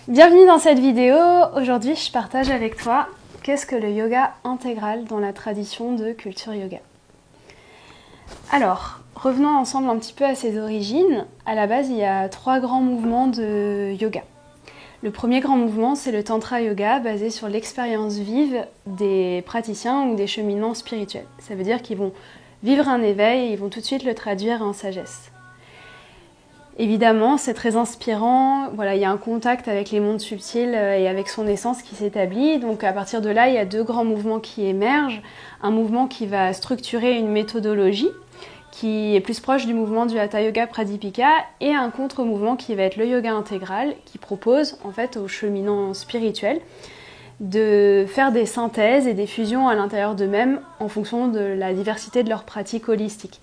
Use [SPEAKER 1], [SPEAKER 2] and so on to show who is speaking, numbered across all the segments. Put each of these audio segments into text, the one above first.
[SPEAKER 1] Bienvenue dans cette vidéo. Aujourd'hui, je partage avec toi qu'est-ce que le yoga intégral dans la tradition de culture yoga. Alors, revenons ensemble un petit peu à ses origines. À la base, il y a 3 grands mouvements de yoga. Le premier grand mouvement, c'est le Tantra Yoga, basé sur l'expérience vive des praticiens ou des cheminements spirituels. Ça veut dire qu'ils vont vivre un éveil et ils vont tout de suite le traduire en sagesse. Évidemment, c'est très inspirant. Voilà, il y a un contact avec les mondes subtils et avec son essence qui s'établit. Donc à partir de là, il y a 2 grands mouvements qui émergent. Un mouvement qui va structurer une méthodologie qui est plus proche du mouvement du Hatha Yoga Pradipika et un contre-mouvement qui va être le yoga intégral qui propose en fait aux cheminants spirituels de faire des synthèses et des fusions à l'intérieur d'eux-mêmes en fonction de la diversité de leurs pratiques holistiques.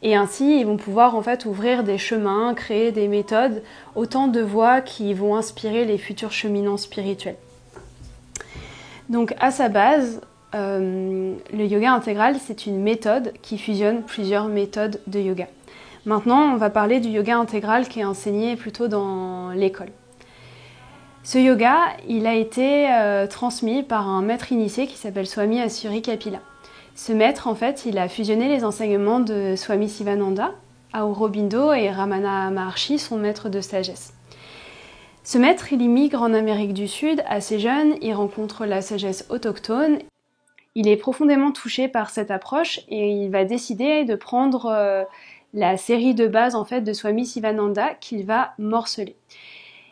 [SPEAKER 1] Et ainsi, ils vont pouvoir en fait ouvrir des chemins, créer des méthodes, autant de voies qui vont inspirer les futurs cheminants spirituels. Donc à sa base, le yoga intégral, c'est une méthode qui fusionne plusieurs méthodes de yoga. Maintenant, on va parler du yoga intégral qui est enseigné plutôt dans l'école. Ce yoga, il a été transmis par un maître initié qui s'appelle Swami Asuri Kapila. Ce maître, en fait, il a fusionné les enseignements de Swami Sivananda, Aurobindo et Ramana Maharshi, son maître de sagesse. Ce maître, il immigre en Amérique du Sud assez jeune, il rencontre la sagesse autochtone. Il est profondément touché par cette approche et il va décider de prendre la série de base en fait de Swami Sivananda qu'il va morceler.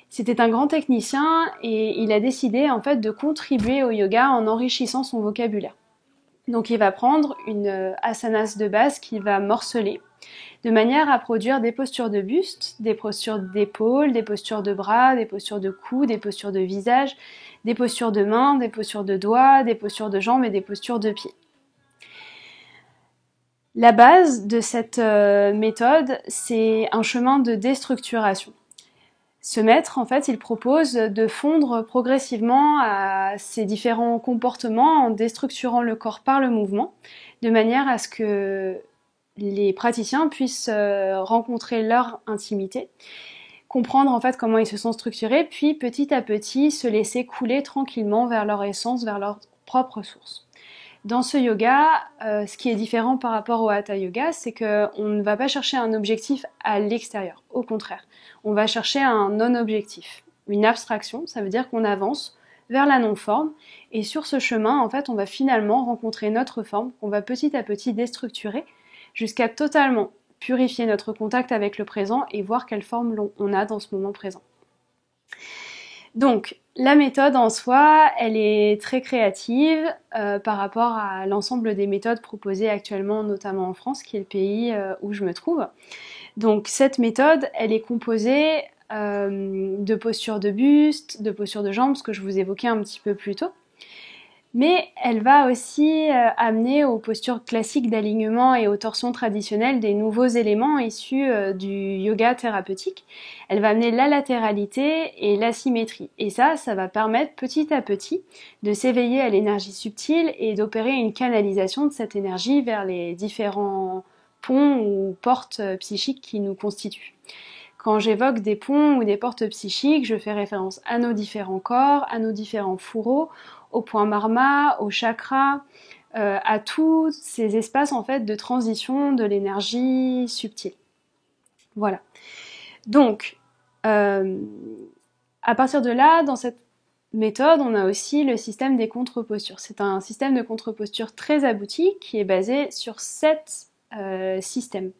[SPEAKER 1] C'était un grand technicien et il a décidé en fait de contribuer au yoga en enrichissant son vocabulaire. Donc il va prendre une asanas de base qu'il va morceler de manière à produire des postures de buste, des postures d'épaules, des postures de bras, des postures de cou, des postures de visage, des postures de mains, des postures de doigts, des postures de jambes et des postures de pieds. La base de cette méthode, c'est un chemin de déstructuration. Ce maître, en fait, il propose de fondre progressivement à ces différents comportements en déstructurant le corps par le mouvement, de manière à ce que les praticiens puissent rencontrer leur intimité, comprendre en fait comment ils se sont structurés, puis petit à petit se laisser couler tranquillement vers leur essence, vers leur propre source. Dans ce yoga, ce qui est différent par rapport au Hatha Yoga, c'est qu'on ne va pas chercher un objectif à l'extérieur. Au contraire, on va chercher un non-objectif, une abstraction. Ça veut dire qu'on avance vers la non-forme. Et sur ce chemin, en fait, on va finalement rencontrer notre forme, qu'on va petit à petit déstructurer, jusqu'à totalement purifier notre contact avec le présent et voir quelle forme on a dans ce moment présent. Donc, la méthode en soi, elle est très créative par rapport à l'ensemble des méthodes proposées actuellement, notamment en France, qui est le pays où je me trouve. Donc, cette méthode, elle est composée de postures de buste, de postures de jambes, ce que je vous évoquais un petit peu plus tôt. Mais elle va aussi amener aux postures classiques d'alignement et aux torsions traditionnelles des nouveaux éléments issus du yoga thérapeutique. Elle va amener la latéralité et l'asymétrie. Et ça va permettre petit à petit de s'éveiller à l'énergie subtile et d'opérer une canalisation de cette énergie vers les différents ponts ou portes psychiques qui nous constituent. Quand j'évoque des ponts ou des portes psychiques, je fais référence à nos différents corps, à nos différents fourreaux, au point marma, au chakra, à tous ces espaces en fait de transition de l'énergie subtile. Voilà. Donc, à partir de là, dans cette méthode, on a aussi le système des contre-postures. C'est un système de contre-postures très abouti qui est basé sur 7 systèmes.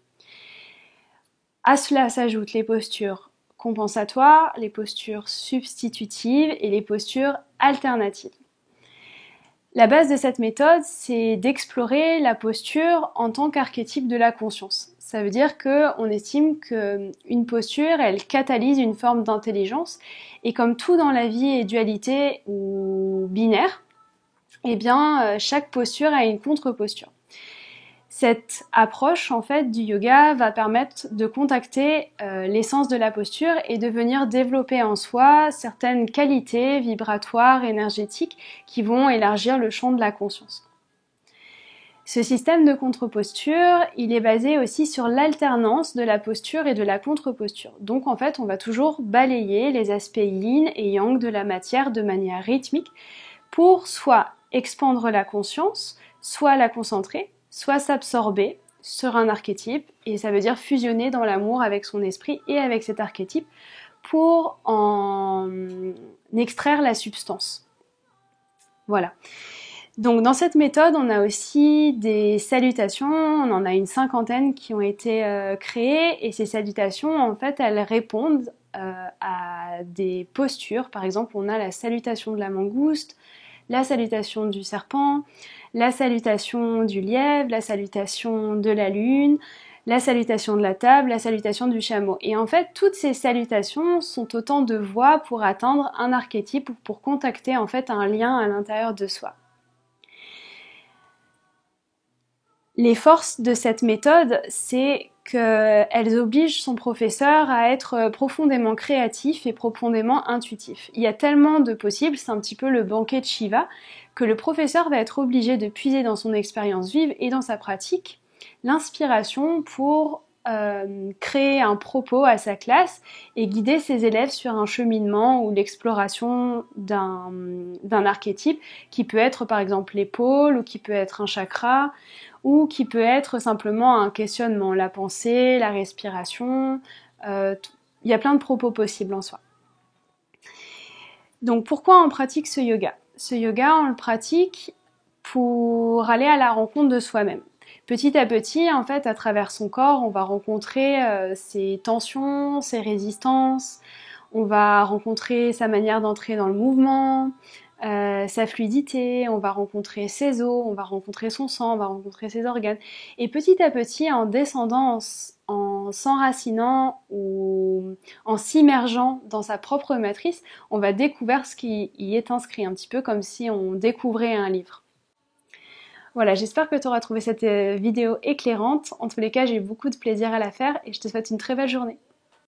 [SPEAKER 1] À cela s'ajoutent les postures compensatoires, les postures substitutives et les postures alternatives. La base de cette méthode, c'est d'explorer la posture en tant qu'archétype de la conscience. Ça veut dire qu'on estime qu'une posture, elle catalyse une forme d'intelligence, et comme tout dans la vie est dualité ou binaire, eh bien, chaque posture a une contre-posture. Cette approche en fait du yoga va permettre de contacter l'essence de la posture et de venir développer en soi certaines qualités vibratoires, énergétiques qui vont élargir le champ de la conscience. Ce système de contre-posture, il est basé aussi sur l'alternance de la posture et de la contre-posture. Donc en fait, on va toujours balayer les aspects yin et yang de la matière de manière rythmique pour soit expandre la conscience, soit la concentrer, soit s'absorber sur un archétype, et ça veut dire fusionner dans l'amour avec son esprit et avec cet archétype pour en extraire la substance. Voilà. Donc dans cette méthode, on a aussi des salutations, on en a une 50aine qui ont été créées, et ces salutations, en fait, elles répondent à des postures. Par exemple, on a la salutation de la mangouste, la salutation du serpent, la salutation du lièvre, la salutation de la lune, la salutation de la table, la salutation du chameau. Et en fait, toutes ces salutations sont autant de voies pour atteindre un archétype ou pour contacter en fait un lien à l'intérieur de soi. Les forces de cette méthode, c'est qu'elles obligent son professeur à être profondément créatif et profondément intuitif. Il y a tellement de possibles, c'est un petit peu le banquet de Shiva, que le professeur va être obligé de puiser dans son expérience vive et dans sa pratique l'inspiration pour créer un propos à sa classe et guider ses élèves sur un cheminement ou l'exploration d'un archétype qui peut être par exemple l'épaule, ou qui peut être un chakra, ou qui peut être simplement un questionnement, la pensée, la respiration, il y a plein de propos possibles en soi. Donc pourquoi on pratique ce yoga ? Ce yoga, on le pratique pour aller à la rencontre de soi-même. Petit à petit, en fait, à travers son corps, on va rencontrer ses tensions, ses résistances, on va rencontrer sa manière d'entrer dans le mouvement, sa fluidité, on va rencontrer ses os, on va rencontrer son sang, on va rencontrer ses organes. Et petit à petit, en descendant, en s'enracinant ou en s'immergeant dans sa propre matrice, on va découvrir ce qui y est inscrit, un petit peu comme si on découvrait un livre. Voilà, j'espère que tu auras trouvé cette vidéo éclairante. En tous les cas, j'ai eu beaucoup de plaisir à la faire et je te souhaite une très belle journée.